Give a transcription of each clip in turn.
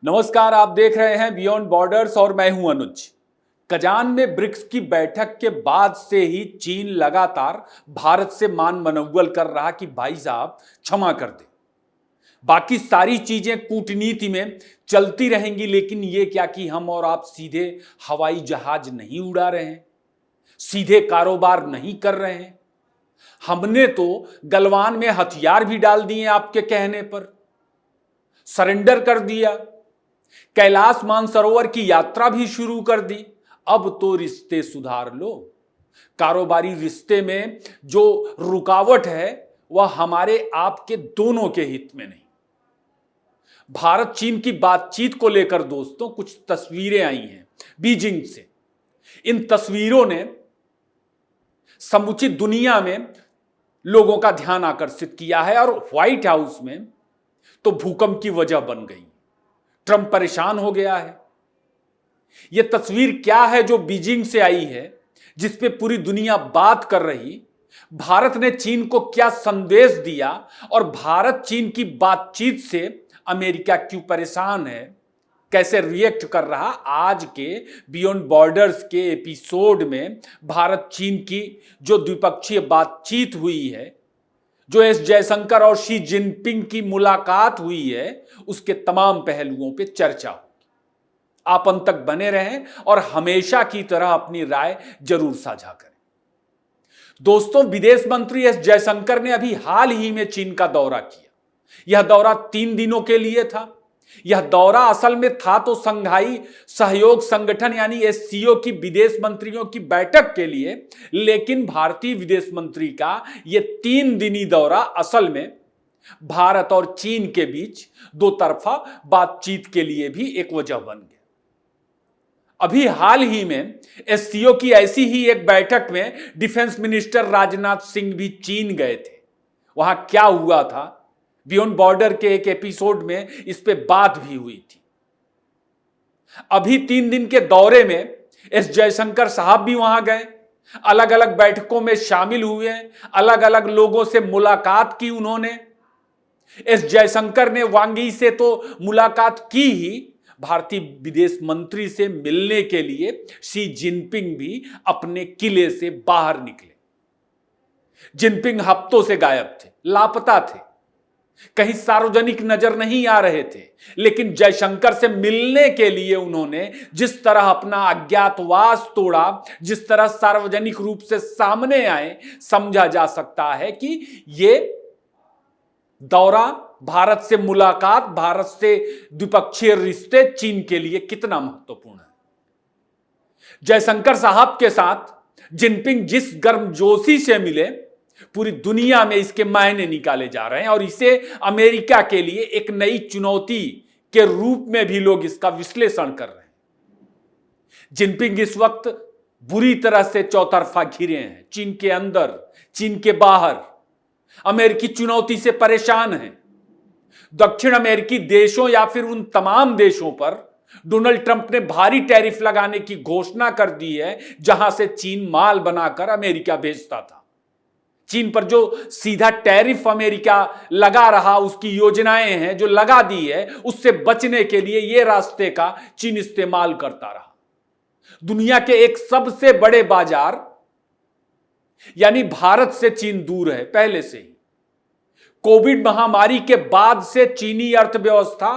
नमस्कार, आप देख रहे हैं बियॉन्ड बॉर्डर्स और मैं हूं अनुज। कजान में ब्रिक्स की बैठक के बाद से ही चीन लगातार भारत से मान मनौवल कर रहा कि भाई साहब क्षमा कर दे। बाकी सारी चीजें कूटनीति में चलती रहेंगी, लेकिन ये क्या कि हम और आप सीधे हवाई जहाज नहीं उड़ा रहे हैं, सीधे कारोबार नहीं कर रहे हैं। हमने तो गलवान में हथियार भी डाल दिए आपके कहने पर, सरेंडर कर दिया, कैलाश मानसरोवर की यात्रा भी शुरू कर दी। अब तो रिश्ते सुधार लो। कारोबारी रिश्ते में जो रुकावट है वह हमारे आपके दोनों के हित में नहीं। भारत चीन की बातचीत को लेकर दोस्तों कुछ तस्वीरें आई हैं बीजिंग से। इन तस्वीरों ने समुचित दुनिया में लोगों का ध्यान आकर्षित किया है और व्हाइट हाउस में तो भूकंप की वजह बन गई। ट्रंप परेशान हो गया है। यह तस्वीर क्या है जो बीजिंग से आई है, जिस पे पूरी दुनिया बात कर रही? भारत ने चीन को क्या संदेश दिया और भारत चीन की बातचीत से अमेरिका क्यों परेशान है, कैसे रिएक्ट कर रहा? आज के बियॉन्ड बॉर्डर्स के एपिसोड में भारत चीन की जो द्विपक्षीय बातचीत हुई है, जो एस जयशंकर और शी जिनपिंग की मुलाकात हुई है, उसके तमाम पहलुओं पे चर्चा होगी। आप अंत तक बने रहें और हमेशा की तरह अपनी राय जरूर साझा करें। दोस्तों, विदेश मंत्री एस जयशंकर ने अभी हाल ही में चीन का दौरा किया। यह दौरा 3 दिनों के लिए था। यह दौरा असल में था तो संघाई सहयोग संगठन यानी एससीओ की विदेश मंत्रियों की बैठक के लिए, लेकिन भारतीय विदेश मंत्री का यह 3 दिनी दौरा असल में भारत और चीन के बीच दो तरफा बातचीत के लिए भी एक वजह बन गया। अभी हाल ही में एससीओ की ऐसी ही एक बैठक में डिफेंस मिनिस्टर राजनाथ सिंह भी चीन गए थे। वहां क्या हुआ था, बियॉन्ड बॉर्डर के एक एपिसोड में इस पे बात भी हुई थी। अभी 3 दिन के दौरे में एस जयशंकर साहब भी वहां गए, अलग अलग बैठकों में शामिल हुए, अलग अलग लोगों से मुलाकात की उन्होंने। एस जयशंकर ने वांग यी से तो मुलाकात की ही, भारतीय विदेश मंत्री से मिलने के लिए शी जिनपिंग भी अपने किले से बाहर निकले। जिनपिंग हफ्तों से गायब थे, लापता थे, कहीं सार्वजनिक नजर नहीं आ रहे थे, लेकिन जयशंकर से मिलने के लिए उन्होंने जिस तरह अपना अज्ञातवास तोड़ा, जिस तरह सार्वजनिक रूप से सामने आए, समझा जा सकता है कि यह दौरा, भारत से मुलाकात, भारत से द्विपक्षीय रिश्ते चीन के लिए कितना महत्वपूर्ण है। जयशंकर साहब के साथ जिनपिंग जिस गर्मजोशी से मिले, पूरी दुनिया में इसके मायने निकाले जा रहे हैं और इसे अमेरिका के लिए एक नई चुनौती के रूप में भी लोग इसका विश्लेषण कर रहे हैं। जिनपिंग इस वक्त बुरी तरह से चौतरफा घिरे हैं, चीन के अंदर, चीन के बाहर, अमेरिकी चुनौती से परेशान हैं। दक्षिण अमेरिकी देशों या फिर उन तमाम देशों पर डोनाल्ड ट्रंप ने भारी टैरिफ लगाने की घोषणा कर दी है जहां से चीन माल बनाकर अमेरिका भेजता था। चीन पर जो सीधा टैरिफ अमेरिका लगा रहा, उसकी योजनाएं हैं जो लगा दी है, उससे बचने के लिए यह रास्ते का चीन इस्तेमाल करता रहा। दुनिया के एक सबसे बड़े बाजार यानी भारत से चीन दूर है पहले से ही। कोविड महामारी के बाद से चीनी अर्थव्यवस्था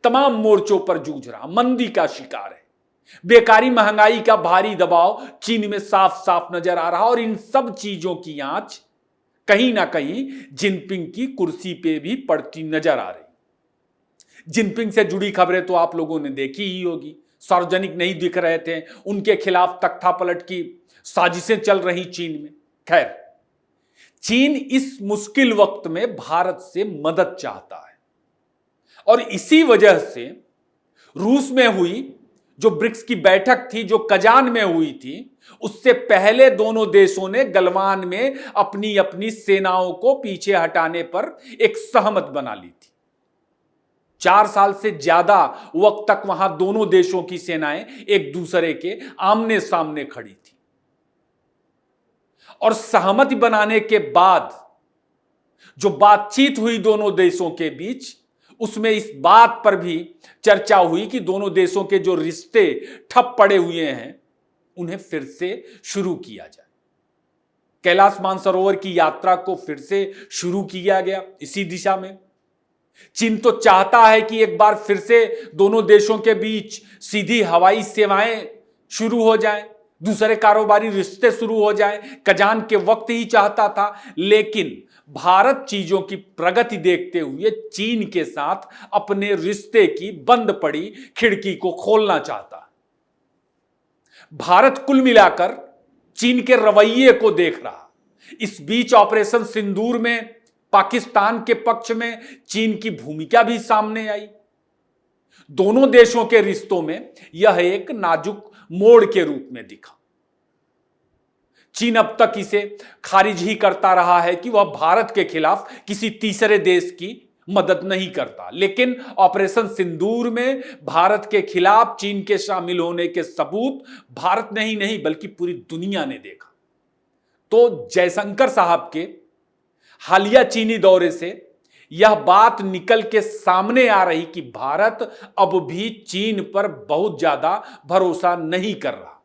तमाम मोर्चों पर जूझ रहा, मंदी का शिकार है। बेकारी, महंगाई का भारी दबाव चीन में साफ साफ नजर आ रहा और इन सब चीजों की आंच कहीं ना कहीं जिनपिंग की कुर्सी पे भी पड़ती नजर आ रही। जिनपिंग से जुड़ी खबरें तो आप लोगों ने देखी ही होगी, सार्वजनिक नहीं दिख रहे थे, उनके खिलाफ तख्तापलट की साजिशें चल रही चीन में। खैर, चीन इस मुश्किल वक्त में भारत से मदद चाहता है और इसी वजह से रूस में हुई जो ब्रिक्स की बैठक थी, जो कजान में हुई थी, उससे पहले दोनों देशों ने गलवान में अपनी अपनी सेनाओं को पीछे हटाने पर एक सहमत बना ली थी। 4 साल से ज्यादा वक्त तक वहां दोनों देशों की सेनाएं एक दूसरे के आमने सामने खड़ी थी और सहमति बनाने के बाद जो बातचीत हुई दोनों देशों के बीच, उसमें इस बात पर भी चर्चा हुई कि दोनों देशों के जो रिश्ते ठप पड़े हुए हैं उन्हें फिर से शुरू किया जाए। कैलाश मानसरोवर की यात्रा को फिर से शुरू किया गया इसी दिशा में। चीन तो चाहता है कि एक बार फिर से दोनों देशों के बीच सीधी हवाई सेवाएं शुरू हो जाएं, दूसरे कारोबारी रिश्ते शुरू हो जाएं। कजान के वक्त ही चाहता था, लेकिन भारत चीजों की प्रगति देखते हुए चीन के साथ अपने रिश्ते की बंद पड़ी खिड़की को खोलना चाहता। भारत कुल मिलाकर चीन के रवैये को देख रहा। इस बीच ऑपरेशन सिंदूर में पाकिस्तान के पक्ष में चीन की भूमिका भी सामने आई। दोनों देशों के रिश्तों में यह एक नाजुक मोड़ के रूप में दिखा। चीन अब तक इसे खारिज ही करता रहा है कि वह भारत के खिलाफ किसी तीसरे देश की मदद नहीं करता, लेकिन ऑपरेशन सिंदूर में भारत के खिलाफ चीन के शामिल होने के सबूत भारत ने ही नहीं बल्कि पूरी दुनिया ने देखा। तो जयशंकर साहब के हालिया चीनी दौरे से यह बात निकल के सामने आ रही कि भारत अब भी चीन पर बहुत ज्यादा भरोसा नहीं कर रहा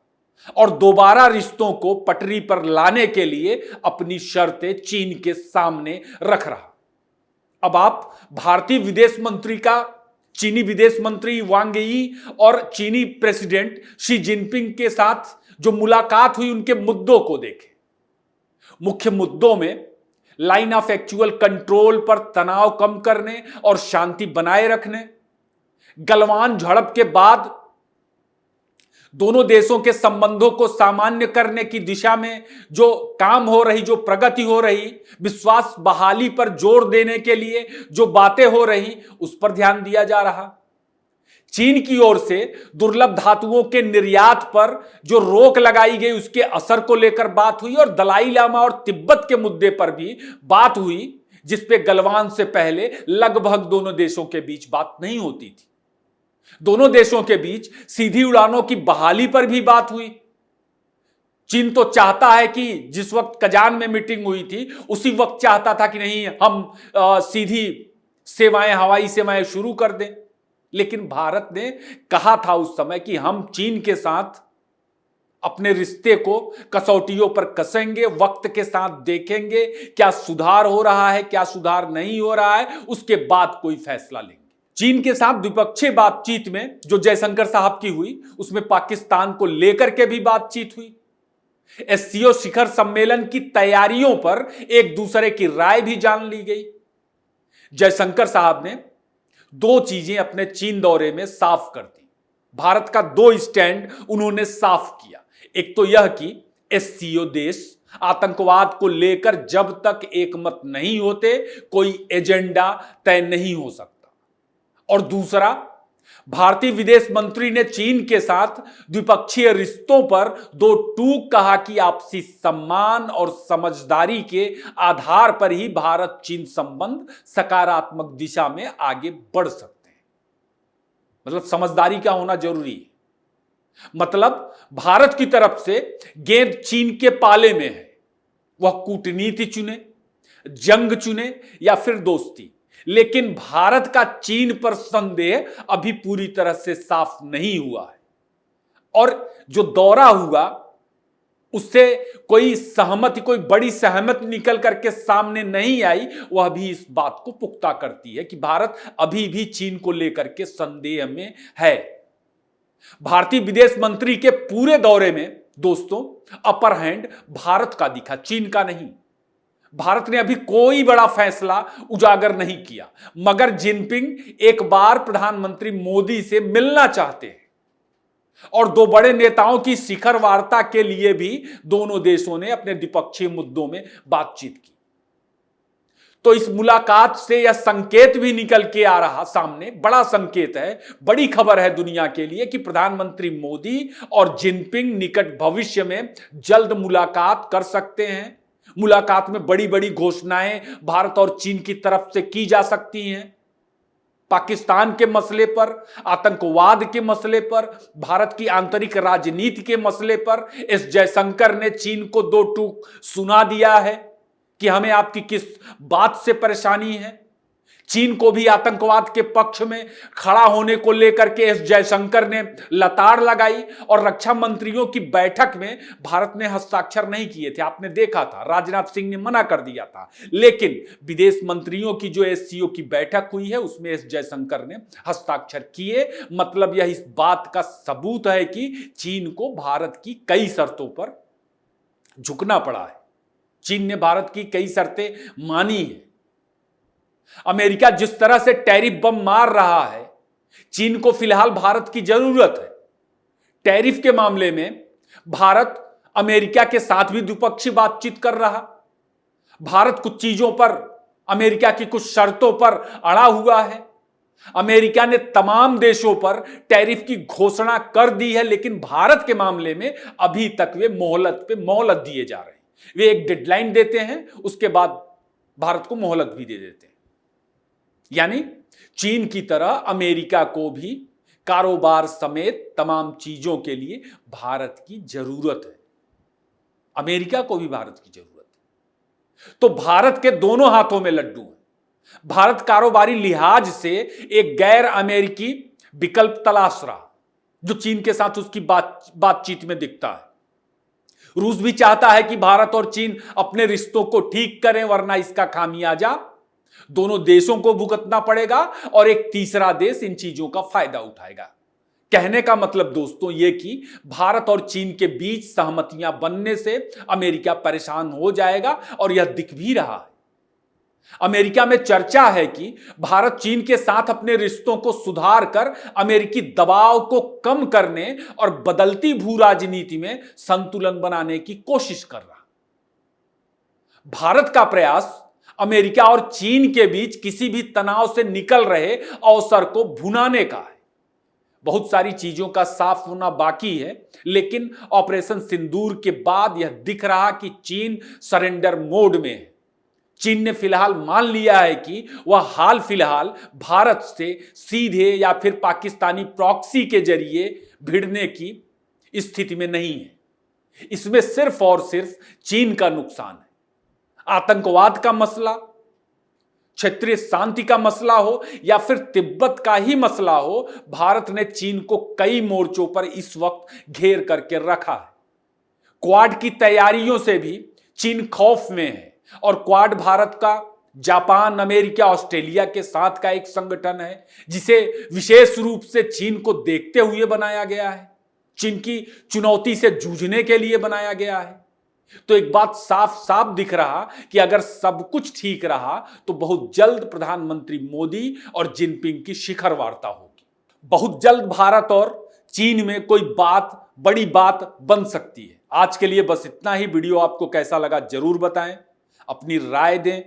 और दोबारा रिश्तों को पटरी पर लाने के लिए अपनी शर्तें चीन के सामने रख रहा। अब आप भारतीय विदेश मंत्री का चीनी विदेश मंत्री वांग यी और चीनी प्रेसिडेंट शी जिनपिंग के साथ जो मुलाकात हुई उनके मुद्दों को देखें। मुख्य मुद्दों में लाइन ऑफ एक्चुअल कंट्रोल पर तनाव कम करने और शांति बनाए रखने, गलवान झड़प के बाद दोनों देशों के संबंधों को सामान्य करने की दिशा में जो काम हो रही, जो प्रगति हो रही, विश्वास बहाली पर जोर देने के लिए जो बातें हो रही, उस पर ध्यान दिया जा रहा। चीन की ओर से दुर्लभ धातुओं के निर्यात पर जो रोक लगाई गई उसके असर को लेकर बात हुई और दलाई लामा और तिब्बत के मुद्दे पर भी बात हुई, जिसपे गलवान से पहले लगभग दोनों देशों के बीच बात नहीं होती थी। दोनों देशों के बीच सीधी उड़ानों की बहाली पर भी बात हुई। चीन तो चाहता है कि जिस वक्त कजान में मीटिंग हुई थी उसी वक्त चाहता था कि नहीं हम सीधी सेवाएं, हवाई सेवाएं शुरू कर दें, लेकिन भारत ने कहा था उस समय कि हम चीन के साथ अपने रिश्ते को कसौटियों पर कसेंगे, वक्त के साथ देखेंगे क्या सुधार हो रहा है, क्या सुधार नहीं हो रहा है, उसके बाद कोई फैसला लेंगे। चीन के साथ द्विपक्षीय बातचीत में जो जयशंकर साहब की हुई उसमें पाकिस्तान को लेकर के भी बातचीत हुई। एससीओ शिखर सम्मेलन की तैयारियों पर एक दूसरे की राय भी जान ली गई। जयशंकर साहब ने दो चीजें अपने चीन दौरे में साफ कर दी। भारत का दो स्टैंड उन्होंने साफ किया। एक तो यह कि एससीओ देश आतंकवाद को लेकर जब तक एकमत नहीं होते कोई एजेंडा तय नहीं हो सकता, और दूसरा भारतीय विदेश मंत्री ने चीन के साथ द्विपक्षीय रिश्तों पर दो टूक कहा कि आपसी सम्मान और समझदारी के आधार पर ही भारत चीन संबंध सकारात्मक दिशा में आगे बढ़ सकते हैं। मतलब समझदारी का होना जरूरी है। मतलब भारत की तरफ से गेंद चीन के पाले में है, वह कूटनीति चुने, जंग चुने या फिर दोस्ती, लेकिन भारत का चीन पर संदेह अभी पूरी तरह से साफ नहीं हुआ है। और जो दौरा हुआ उससे कोई सहमति, कोई बड़ी सहमति निकल करके सामने नहीं आई, वह भी इस बात को पुख्ता करती है कि भारत अभी भी चीन को लेकर के संदेह में है। भारतीय विदेश मंत्री के पूरे दौरे में दोस्तों अपर हैंड भारत का दिखा, चीन का नहीं। भारत ने अभी कोई बड़ा फैसला उजागर नहीं किया, मगर जिनपिंग एक बार प्रधानमंत्री मोदी से मिलना चाहते हैं और दो बड़े नेताओं की शिखर वार्ता के लिए भी दोनों देशों ने अपने द्विपक्षीय मुद्दों में बातचीत की। तो इस मुलाकात से यह संकेत भी निकल के आ रहा सामने, बड़ा संकेत है, बड़ी खबर है दुनिया के लिए कि प्रधानमंत्री मोदी और जिनपिंग निकट भविष्य में जल्द मुलाकात कर सकते हैं। मुलाकात में बड़ी बड़ी घोषणाएं भारत और चीन की तरफ से की जा सकती हैं। पाकिस्तान के मसले पर, आतंकवाद के मसले पर, भारत की आंतरिक राजनीति के मसले पर एस जयशंकर ने चीन को दो टूक सुना दिया है कि हमें आपकी किस बात से परेशानी है। चीन को भी आतंकवाद के पक्ष में खड़ा होने को लेकर के एस जयशंकर ने लताड़ लगाई और रक्षा मंत्रियों की बैठक में भारत ने हस्ताक्षर नहीं किए थे। आपने देखा था, राजनाथ सिंह ने मना कर दिया था। लेकिन विदेश मंत्रियों की जो एससीओ की बैठक हुई है उसमें एस जयशंकर ने हस्ताक्षर किए। मतलब यह इस बात का सबूत है कि चीन को भारत की कई शर्तों पर झुकना पड़ा है। चीन ने भारत की कई शर्तें मानी है। अमेरिका जिस तरह से टैरिफ बम मार रहा है, चीन को फिलहाल भारत की जरूरत है। टैरिफ के मामले में भारत अमेरिका के साथ भी द्विपक्षीय बातचीत कर रहा। भारत कुछ चीजों पर, अमेरिका की कुछ शर्तों पर अड़ा हुआ है। अमेरिका ने तमाम देशों पर टैरिफ की घोषणा कर दी है, लेकिन भारत के मामले में अभी तक वे मोहलत पे मोहलत दिए जा रहे हैं। वे एक डेडलाइन देते हैं, उसके बाद भारत को मोहलत भी दे देते हैं। यानी चीन की तरह अमेरिका को भी कारोबार समेत तमाम चीजों के लिए भारत की जरूरत है। अमेरिका को भी भारत की जरूरत है। तो भारत के दोनों हाथों में लड्डू हैं। भारत कारोबारी लिहाज से एक गैर अमेरिकी विकल्प तलाश रहा, जो चीन के साथ उसकी बातचीत में दिखता है। रूस भी चाहता है कि भारत और चीन अपने रिश्तों को ठीक करें, वरना इसका खामियाजा दोनों देशों को भुगतना पड़ेगा और एक तीसरा देश इन चीजों का फायदा उठाएगा। कहने का मतलब दोस्तों ये कि भारत और चीन के बीच सहमतियां बनने से अमेरिका परेशान हो जाएगा और यह दिख भी रहा है। अमेरिका में चर्चा है कि भारत चीन के साथ अपने रिश्तों को सुधार कर अमेरिकी दबाव को कम करने और बदलती भू राजनीति में संतुलन बनाने की कोशिश कर रहा। भारत का प्रयास अमेरिका और चीन के बीच किसी भी तनाव से निकल रहे अवसर को भुनाने का है। बहुत सारी चीजों का साफ होना बाकी है, लेकिन ऑपरेशन सिंदूर के बाद यह दिख रहा कि चीन सरेंडर मोड में है। चीन ने फिलहाल मान लिया है कि वह हाल फिलहाल भारत से सीधे या फिर पाकिस्तानी प्रॉक्सी के जरिए भिड़ने की स्थिति में नहीं है। इसमें सिर्फ और सिर्फ चीन का नुकसान है। आतंकवाद का मसला, क्षेत्रीय शांति का मसला हो या फिर तिब्बत का ही मसला हो, भारत ने चीन को कई मोर्चों पर इस वक्त घेर करके रखा है। क्वाड की तैयारियों से भी चीन खौफ में है और क्वाड भारत का जापान, अमेरिका, ऑस्ट्रेलिया के साथ का एक संगठन है जिसे विशेष रूप से चीन को देखते हुए बनाया गया है, चीन की चुनौती से जूझने के लिए बनाया गया है। तो एक बात साफ साफ दिख रहा कि अगर सब कुछ ठीक रहा तो बहुत जल्द प्रधानमंत्री मोदी और जिनपिंग की शिखर वार्ता होगी। बहुत जल्द भारत और चीन में कोई बात, बड़ी बात बन सकती है। आज के लिए बस इतना ही। वीडियो आपको कैसा लगा जरूर बताएं, अपनी राय दें,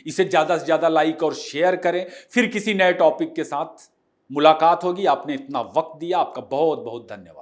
इसे ज्यादा से ज्यादा लाइक और शेयर करें। फिर किसी नए टॉपिक के साथ मुलाकात होगी। आपने इतना वक्त दिया, आपका बहुत बहुत धन्यवाद।